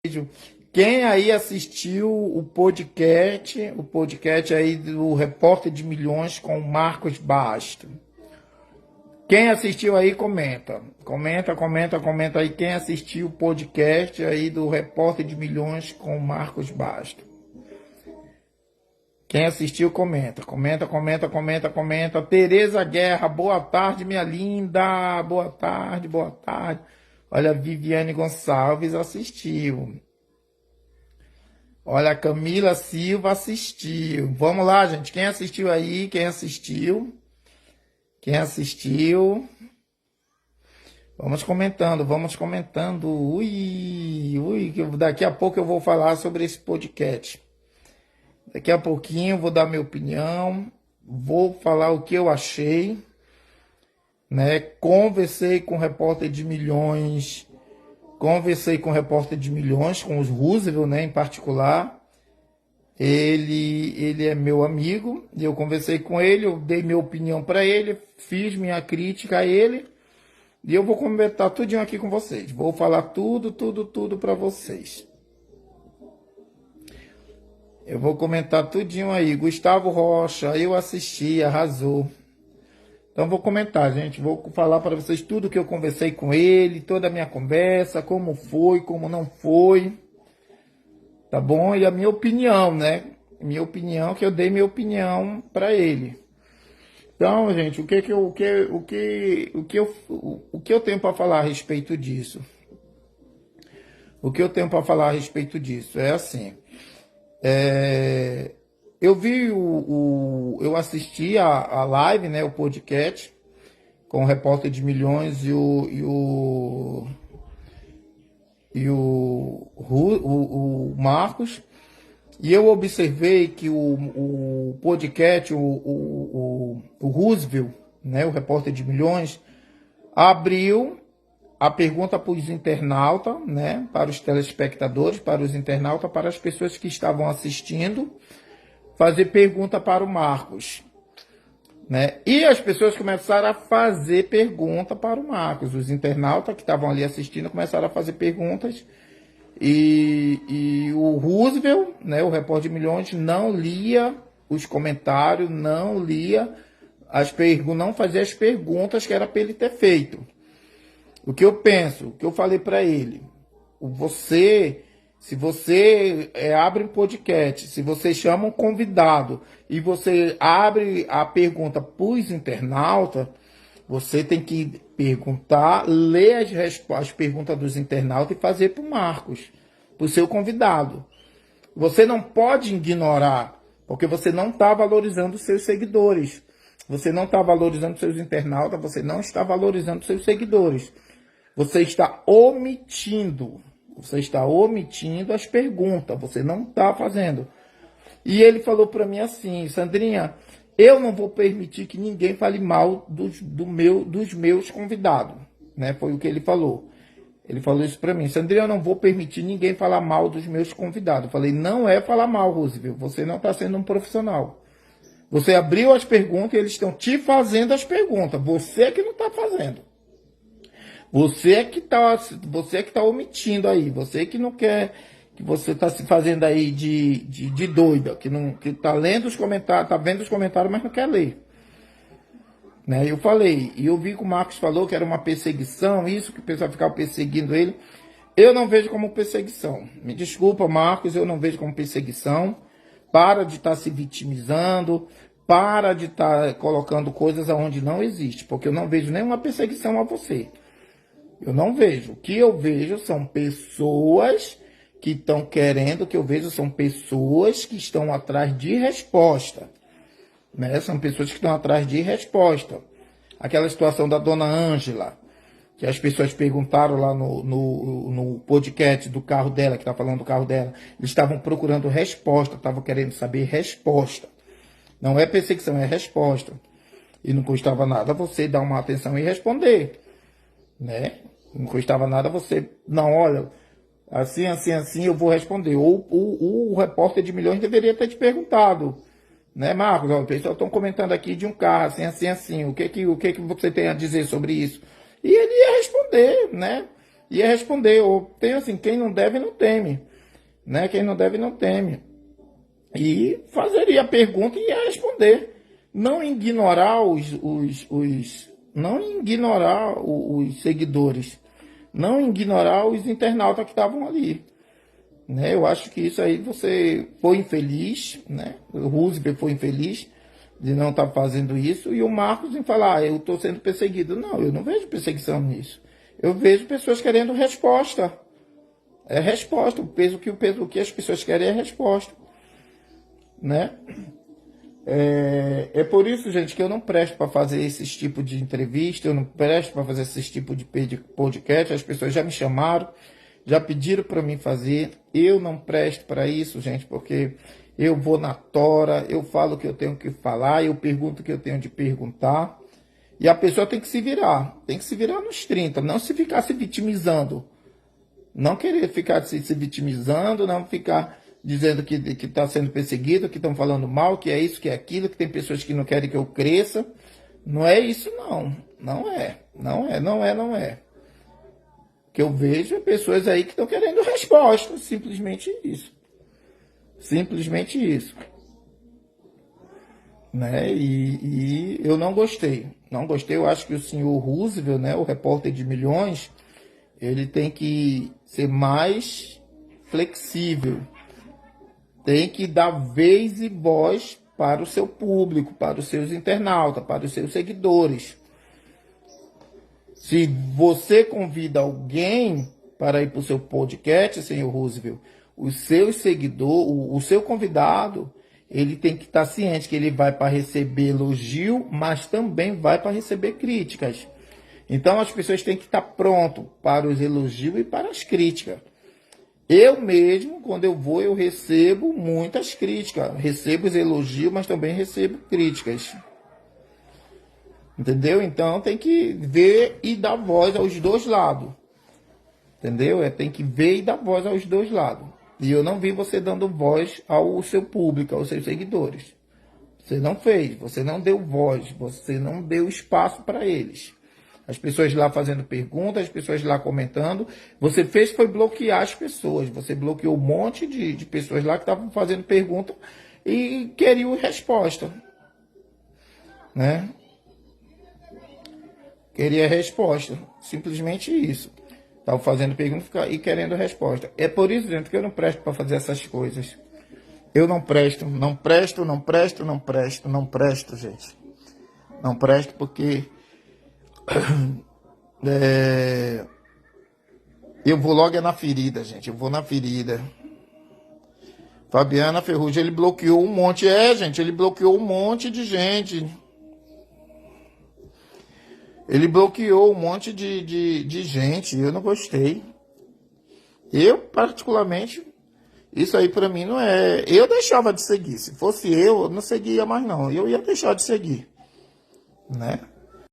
vídeo. Quem aí assistiu o podcast aí do Repórter de Milhões com o Marcos Basto? Quem assistiu aí, comenta. Comenta aí quem assistiu o podcast aí do Repórter de Milhões com o Marcos Basto. Quem assistiu, comenta. Comenta. Tereza Guerra, boa tarde, minha linda. Boa tarde. Olha, Viviane Gonçalves assistiu. Olha, Camila Silva assistiu. Vamos lá, gente. Quem assistiu aí? Quem assistiu? Vamos comentando. Ui, que daqui a pouco eu vou falar sobre esse podcast. Daqui a pouquinho eu vou dar minha opinião, vou falar o que eu achei, né? Conversei com o Repórter de Milhões, com os Roosevelt, né, em particular. Ele é meu amigo, eu conversei com ele, eu dei minha opinião para ele, fiz minha crítica a ele, e eu vou comentar tudinho aqui com vocês. Vou falar tudo para vocês. Eu vou comentar tudinho aí. Gustavo Rocha, eu assisti, arrasou. Então vou comentar, gente. Vou falar para vocês tudo que eu conversei com ele, toda a minha conversa, como foi, como não foi. Tá bom? E a minha opinião, né? Minha opinião, que eu dei minha opinião para ele. Então, gente, o que eu tenho para falar a respeito disso? O que eu tenho para falar a respeito disso é assim. Eu assisti a live, né, o podcast com o Repórter de Milhões e o Marcos, e eu observei que o podcast, o Roosevelt, né, o Repórter de Milhões, abriu a pergunta para os internautas, né, para os telespectadores, para os internautas, para as pessoas que estavam assistindo, fazer pergunta para o Marcos, né? E as pessoas começaram a fazer pergunta para o Marcos. Os internautas que estavam ali assistindo começaram a fazer perguntas e o Roosevelt, né, o Repórter de Milhões, não lia os comentários, não fazia as perguntas que era para ele ter feito. O que eu penso, o que eu falei para ele, se você abre um podcast, se você chama um convidado e você abre a pergunta para os internautas, você tem que perguntar, ler as perguntas dos internautas e fazer para o Marcos, para o seu convidado. Você não pode ignorar, porque você não está valorizando os seus seguidores. Você não está valorizando seus internautas, você não está valorizando seus seguidores. Você está omitindo as perguntas, você não está fazendo. E ele falou para mim assim: Sandrinha, eu não vou permitir que ninguém fale mal dos meus convidados, né? Foi o que ele falou. Ele falou isso para mim: Sandrinha, eu não vou permitir ninguém falar mal dos meus convidados. Eu falei: não é falar mal, Roosevelt, você não está sendo um profissional. Você abriu as perguntas e eles estão te fazendo as perguntas, você é que não está fazendo. Você é que tá omitindo aí, você que não quer, que você tá se fazendo aí de doida, que tá lendo os comentários, tá vendo os comentários, mas não quer ler. Né? Eu falei, e eu vi que o Marcos falou que era uma perseguição, isso, que o pessoal ficava perseguindo ele. Eu não vejo como perseguição. Me desculpa, Marcos, eu não vejo como perseguição. Para de estar se vitimizando, para de estar colocando coisas aonde não existe, porque eu não vejo nenhuma perseguição a você. Eu não vejo. O que eu vejo são pessoas que estão querendo, são pessoas que estão atrás de resposta. Né? São pessoas que estão atrás de resposta. Aquela situação da dona Ângela, que as pessoas perguntaram lá no podcast do carro dela, que está falando do carro dela, eles estavam procurando resposta, estavam querendo saber resposta. Não é perseguição, é resposta. E não custava nada você dar uma atenção e responder. Né? Não custava nada você, não, olha, assim, eu vou responder. Ou o Repórter de Milhões deveria ter te perguntado, né, Marcos? Ó, o pessoal estão comentando aqui de um carro, assim, o que que você tem a dizer sobre isso? E ele ia responder, né? ia responder. Ou tem assim, quem não deve não teme, né? Quem não deve não teme. E fazeria a pergunta e ia responder. Não ignorar não ignorar os seguidores, não ignorar os internautas que estavam ali. Né? Eu acho que isso aí você foi infeliz, né? O Roosevelt foi infeliz de não estar fazendo isso, e o Marcos em falar, eu estou sendo perseguido. Não, eu não vejo perseguição nisso. Eu vejo pessoas querendo resposta. É resposta. O que as pessoas querem é resposta. Né? É por isso, gente, que eu não presto para fazer esse tipo de entrevista, eu não presto para fazer esse tipo de podcast. As pessoas já me chamaram, já pediram para mim fazer. Eu não presto para isso, gente, porque eu vou na tora, eu falo o que eu tenho que falar, eu pergunto o que eu tenho de perguntar. E a pessoa tem que se virar nos 30, não se ficar se vitimizando. Não querer ficar se vitimizando, não ficar dizendo que está sendo perseguido, que estão falando mal, que é isso, que é aquilo, que tem pessoas que não querem que eu cresça. Não é isso, não. Não é. O que eu vejo é pessoas aí que estão querendo resposta. Simplesmente isso. Simplesmente isso. Né? E eu não gostei. Não gostei. Eu acho que o senhor Roosevelt, né, o repórter de milhões, ele tem que ser mais flexível. Tem que dar vez e voz para o seu público, para os seus internautas, para os seus seguidores. Se você convida alguém para ir para o seu podcast, senhor Roosevelt, o seu seguidor, o seu convidado, ele tem que estar ciente que ele vai para receber elogio, mas também vai para receber críticas. Então as pessoas têm que estar pronto para os elogios e para as críticas. Eu mesmo, quando eu vou, eu recebo muitas críticas. Recebo os elogios, mas também recebo críticas. Entendeu? Então tem que ver e dar voz aos dois lados. Entendeu? Tem que ver e dar voz aos dois lados. E eu não vi você dando voz ao seu público, aos seus seguidores. Você não fez, você não deu voz, você não deu espaço para eles. As pessoas lá fazendo perguntas, as pessoas lá comentando. Você fez foi bloquear as pessoas. Você bloqueou um monte de pessoas lá que estavam fazendo pergunta e queriam resposta. Né? Queria resposta. Simplesmente isso. Estavam fazendo pergunta e querendo resposta. É por isso, gente, que eu não presto para fazer essas coisas. Eu não presto, gente. Não presto porque... eu vou logo na ferida, gente. Eu vou na ferida. Fabiana Ferrugem, ele bloqueou um monte. Gente, ele bloqueou um monte de gente. Ele bloqueou um monte de gente. Eu não gostei. Eu, particularmente, isso aí pra mim não é... Eu deixava de seguir. Se fosse eu não seguia mais não. Eu ia deixar de seguir. Né?